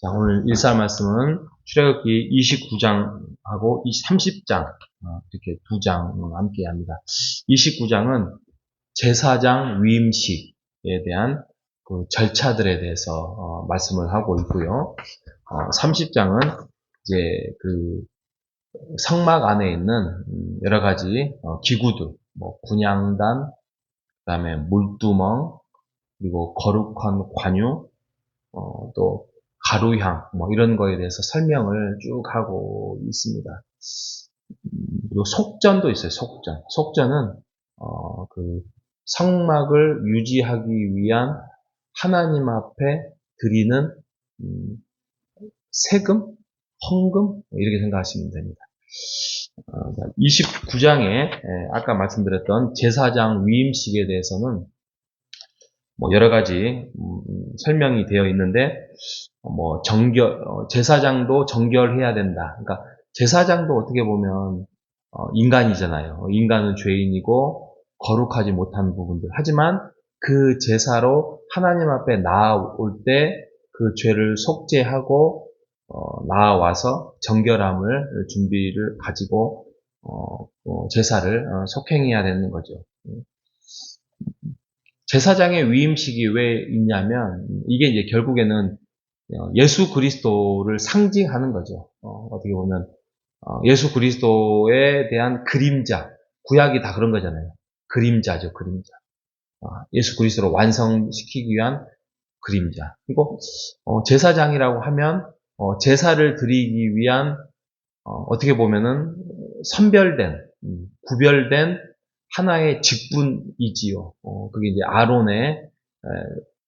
자, 오늘 일사 말씀은 출애굽기 29장하고 30장 이렇게 두 장 함께 합니다. 29장은 제사장 위임식에 대한 그 절차들에 대해서 말씀을 하고 있고요. 30장은 이제 그 성막 안에 있는 여러 가지 기구들, 뭐 분향단, 그다음에 물두멍, 그리고 거룩한 관유, 또 가루향 뭐 이런 거에 대해서 설명을 쭉 하고 있습니다. 그리고 속전도 있어요. 속전은 그 성막을 유지하기 위한 하나님 앞에 드리는 세금, 헌금 이렇게 생각하시면 됩니다. 29장에 아까 말씀드렸던 제사장 위임식에 대해서는 뭐 여러 가지 설명이 되어 있는데 뭐 제사장도 정결해야 된다. 그러니까 제사장도 어떻게 보면 인간이잖아요. 인간은 죄인이고 거룩하지 못한 부분들. 하지만 그 제사로 하나님 앞에 나아올 때 그 죄를 속죄하고 나아와서 정결함을 준비를 가지고 제사를 속행해야 되는 거죠. 제사장의 위임식이 왜 있냐면 이게 이제 결국에는 예수 그리스도를 상징하는 거죠. 어떻게 보면 예수 그리스도에 대한 그림자, 구약이 다 그런 거잖아요. 그림자죠, 그림자. 예수 그리스도를 완성시키기 위한 그림자. 그리고 제사장이라고 하면 제사를 드리기 위한 어떻게 보면은 선별된, 구별된 하나의 직분이지요. 그게 이제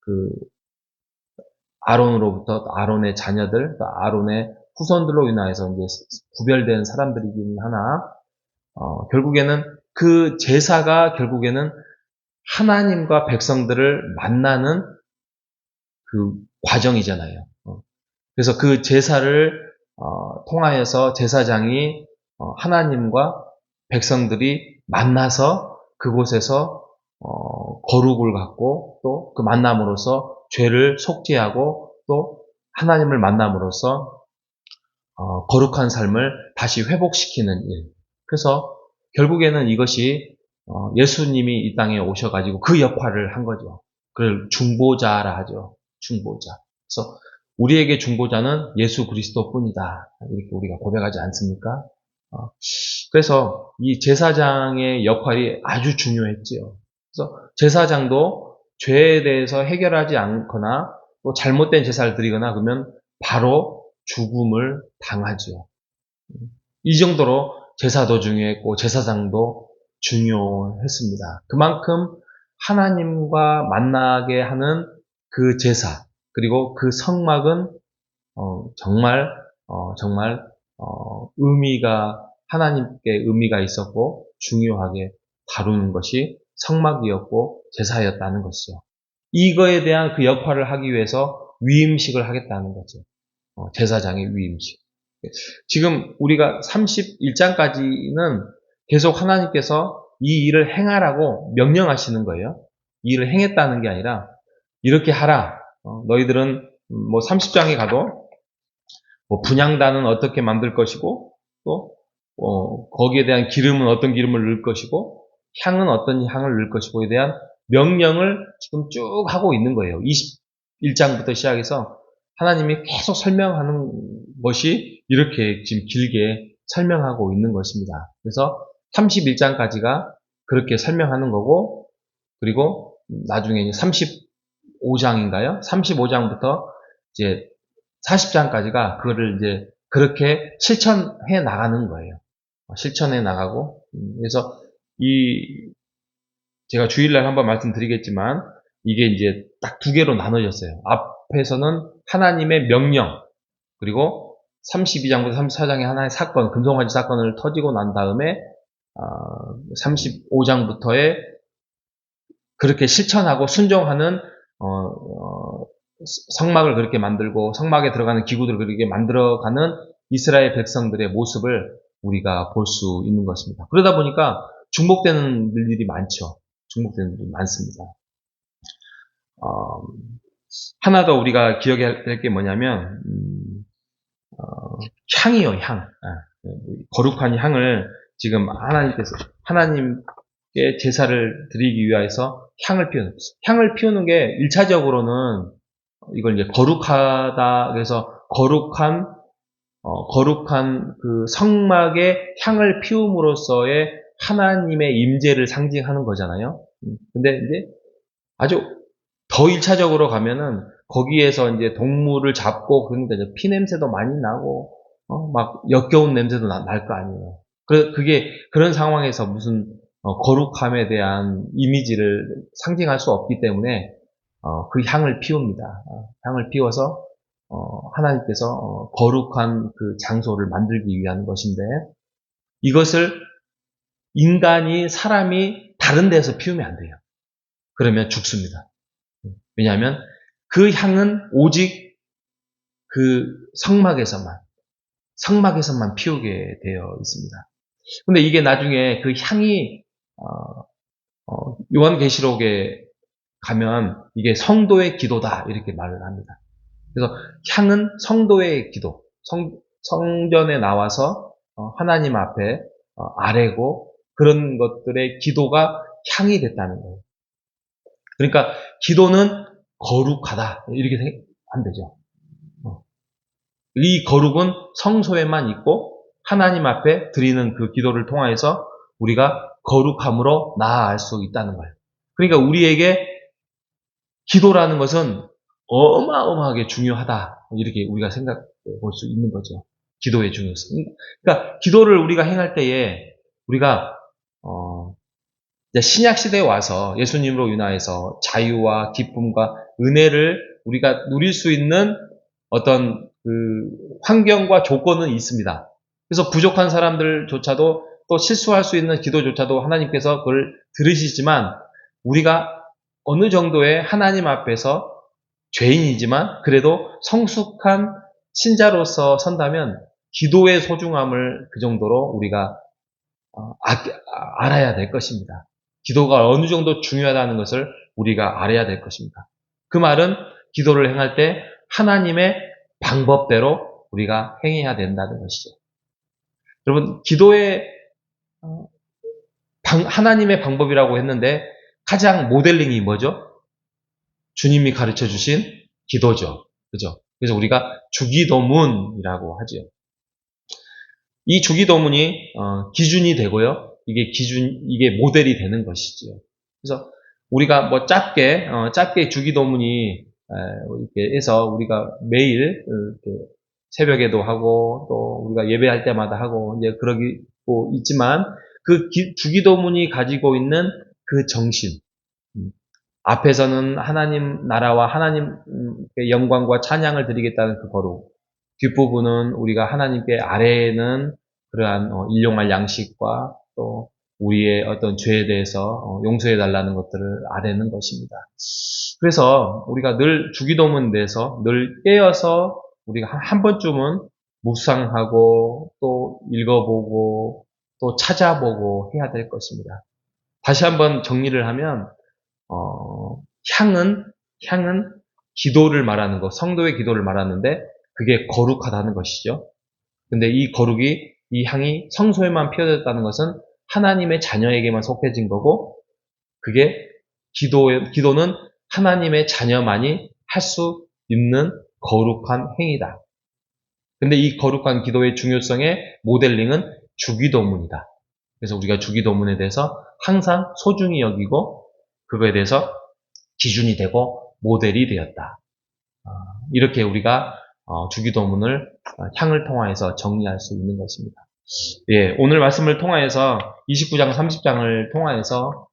그 아론으로부터 아론의 자녀들, 아론의 후손들로 인하여서 이제 구별된 사람들이긴 하나, 결국에는 그 제사가 결국에는 하나님과 백성들을 만나는 그 과정이잖아요. 그래서 그 제사를 통하여서 제사장이 하나님과 백성들이 만나서 그곳에서 거룩을 갖고 또 그 만남으로써 죄를 속죄하고 또 하나님을 만남으로써 거룩한 삶을 다시 회복시키는 일. 그래서 결국에는 이것이 예수님이 이 땅에 오셔가지고 그 역할을 한 거죠. 그걸 중보자라 하죠. 중보자. 그래서 우리에게 중보자는 예수 그리스도뿐이다. 이렇게 우리가 고백하지 않습니까? 그래서 이 제사장의 역할이 아주 중요했지요. 그래서 제사장도 죄에 대해서 해결하지 않거나 또 잘못된 제사를 드리거나 그러면 바로 죽음을 당하죠. 이 정도로 제사도 중요했고 제사장도 중요했습니다. 그만큼 하나님과 만나게 하는 그 제사 그리고 그 성막은 정말 하나님께 의미가 있었고 중요하게 다루는 것이 성막이었고 제사였다는 것이죠. 이거에 대한 그 역할을 하기 위해서 위임식을 하겠다는 거죠. 제사장의 위임식. 지금 우리가 31장까지는 계속 하나님께서 이 일을 행하라고 명령하시는 거예요. 이 일을 행했다는 게 아니라 이렇게 하라. 너희들은 뭐 30장에 가도 뭐 분향단은 어떻게 만들 것이고 또 거기에 대한 기름은 어떤 기름을 넣을 것이고 향은 어떤 향을 넣을 것이고에 대한 명령을 지금 쭉 하고 있는 거예요. 21장부터 시작해서 하나님이 계속 설명하는 것이 이렇게 지금 길게 설명하고 있는 것입니다. 그래서 31장까지가 그렇게 설명하는 거고 그리고 나중에 35장인가요? 35장부터 이제 40장까지가 그거를 이제 그렇게 실천해 나가는 거예요. 실천해 나가고 그래서 제가 주일날 한번 말씀드리겠지만 이게 이제 딱 두 개로 나눠졌어요. 앞에서는 하나님의 명령 그리고 32장부터 34장의 하나의 사건, 금송아지 사건을 터지고 난 다음에 35장부터의 그렇게 실천하고 순종하는 성막을 그렇게 만들고 성막에 들어가는 기구들을 그렇게 만들어가는 이스라엘 백성들의 모습을 우리가 볼 수 있는 것입니다. 그러다 보니까 중복되는 일들이 많죠. 중복되는 일이 많습니다. 하나 더 우리가 기억해야 될 게 뭐냐면, 향이요, 향. 거룩한 향을 지금 하나님께 제사를 드리기 위해서 향을 피우는 게 1차적으로는 이걸 이제 거룩하다, 그래서 거룩한 그 성막에 향을 피움으로써의 하나님의 임재를 상징하는 거잖아요. 근데 이제 아주 더 1차적으로 가면은 거기에서 이제 동물을 잡고 그러니까 이제 피 냄새도 많이 나고 막 역겨운 냄새도 날 거 아니에요. 그게 그런 상황에서 무슨 거룩함에 대한 이미지를 상징할 수 없기 때문에 그 향을 피웁니다. 향을 피워서 하나님께서 거룩한 그 장소를 만들기 위한 것인데 이것을 사람이 다른 데서 피우면 안 돼요. 그러면 죽습니다. 왜냐하면 그 향은 오직 그 성막에서만 피우게 되어 있습니다. 근데 이게 나중에 그 향이 요한계시록에 가면 이게 성도의 기도다 이렇게 말을 합니다. 그래서 향은 성도의 기도, 성전에 나와서 하나님 앞에 아뢰고 그런 것들의 기도가 향이 됐다는 거예요. 그러니까 기도는 거룩하다 이렇게 안 되죠. 이 거룩은 성소에만 있고 하나님 앞에 드리는 그 기도를 통하여서 우리가 거룩함으로 나아갈 수 있다는 거예요. 그러니까 우리에게 기도라는 것은 어마어마하게 중요하다 이렇게 우리가 생각해 볼 수 있는 거죠. 기도의 중요성. 그러니까 기도를 우리가 행할 때에 우리가 신약 시대에 와서 예수님으로 인하여서 자유와 기쁨과 은혜를 우리가 누릴 수 있는 어떤 그 환경과 조건은 있습니다. 그래서 부족한 사람들조차도 또 실수할 수 있는 기도조차도 하나님께서 그걸 들으시지만 우리가 어느 정도의 하나님 앞에서 죄인이지만 그래도 성숙한 신자로서 선다면 기도의 소중함을 그 정도로 우리가 알아야 될 것입니다. 기도가 어느 정도 중요하다는 것을 우리가 알아야 될 것입니다. 그 말은 기도를 행할 때 하나님의 방법대로 우리가 행해야 된다는 것이죠. 여러분, 기도의 하나님의 방법이라고 했는데 가장 모델링이 뭐죠? 주님이 가르쳐 주신 기도죠. 그죠? 그래서 우리가 주기도문이라고 하죠. 이 주기도문이 기준이 되고요. 이게 모델이 되는 것이죠. 그래서 우리가 뭐 짧게 주기도문이 이렇게 해서 우리가 매일 이렇게 새벽에도 하고 또 우리가 예배할 때마다 하고 이제 그러고 있지만 그 주기도문이 가지고 있는 그 정신, 앞에서는 하나님 나라와 하나님의 영광과 찬양을 드리겠다는 그 거룩, 뒷부분은 우리가 하나님께 아래에는 그러한 일용할 양식과 또 우리의 어떤 죄에 대해서 용서해 달라는 것들을 아뢰는 것입니다. 그래서 우리가 늘 주기도문 내서 늘 깨어서 우리가 한 번쯤은 묵상하고 또 읽어보고 또 찾아보고 해야 될 것입니다. 다시 한번 정리를 하면 향은 기도를 말하는 것, 성도의 기도를 말하는데 그게 거룩하다는 것이죠. 근데 이 향이 성소에만 피어졌다는 것은 하나님의 자녀에게만 속해진 거고, 그게 기도는 하나님의 자녀만이 할 수 있는 거룩한 행위다. 근데 이 거룩한 기도의 중요성의 모델링은 주기도문이다. 그래서 우리가 주기도문에 대해서 항상 소중히 여기고, 그거에 대해서 기준이 되고 모델이 되었다. 이렇게 우리가 주기도문을 향을 통하여서 정리할 수 있는 것입니다. 예, 오늘 말씀을 통하여서 29장, 30장을 통하여서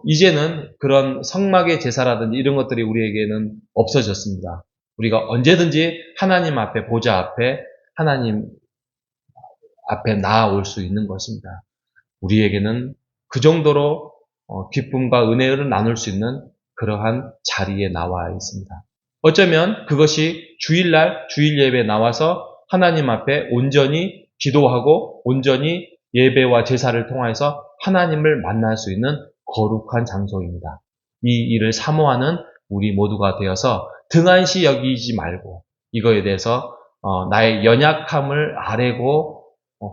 이제는 그런 성막의 제사라든지 이런 것들이 우리에게는 없어졌습니다. 우리가 언제든지 하나님 앞에 보좌 앞에 하나님 앞에 나아올 수 있는 것입니다. 우리에게는 그 정도로 기쁨과 은혜를 나눌 수 있는 그러한 자리에 나와 있습니다. 어쩌면 그것이 주일 예배에 나와서 하나님 앞에 온전히 기도하고 온전히 예배와 제사를 통해서 하나님을 만날 수 있는 거룩한 장소입니다. 이 일을 사모하는 우리 모두가 되어서 등한시 여기지 말고 이거에 대해서 나의 연약함을 아뢰고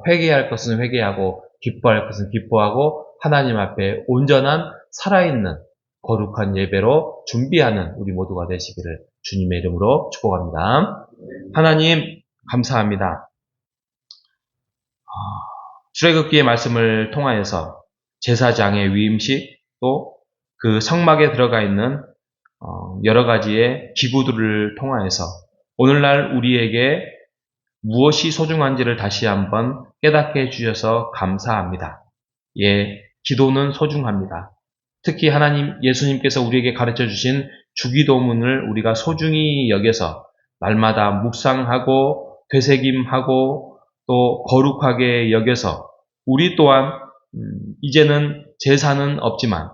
회개할 것은 회개하고 기뻐할 것은 기뻐하고 하나님 앞에 온전한 살아있는 거룩한 예배로 준비하는 우리 모두가 되시기를 주님의 이름으로 축복합니다. 하나님 감사합니다. 출애굽기의 말씀을 통하여서 제사장의 위임식 또 그 성막에 들어가 있는 여러 가지의 기구들을 통하여서 오늘날 우리에게 무엇이 소중한지를 다시 한번 깨닫게 해주셔서 감사합니다. 예, 기도는 소중합니다. 특히 하나님 예수님께서 우리에게 가르쳐 주신 주기도문을 우리가 소중히 여겨서 날마다 묵상하고 되새김하고 또 거룩하게 여겨서 우리 또한 이제는 제사는 없지만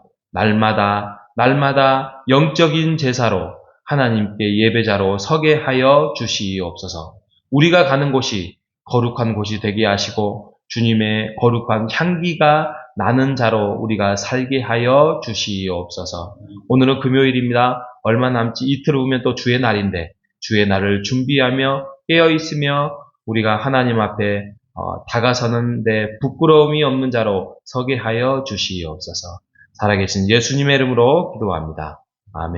날마다 영적인 제사로 하나님께 예배자로 서게 하여 주시옵소서. 우리가 가는 곳이 거룩한 곳이 되게 하시고 주님의 거룩한 향기가 나는 자로 우리가 살게 하여 주시옵소서. 오늘은 금요일입니다. 얼마 남지 이틀 후면 또 주의 날인데 주의 날을 준비하며 깨어있으며 우리가 하나님 앞에 다가서는데 부끄러움이 없는 자로 서게 하여 주시옵소서. 살아계신 예수님의 이름으로 기도합니다. 아멘.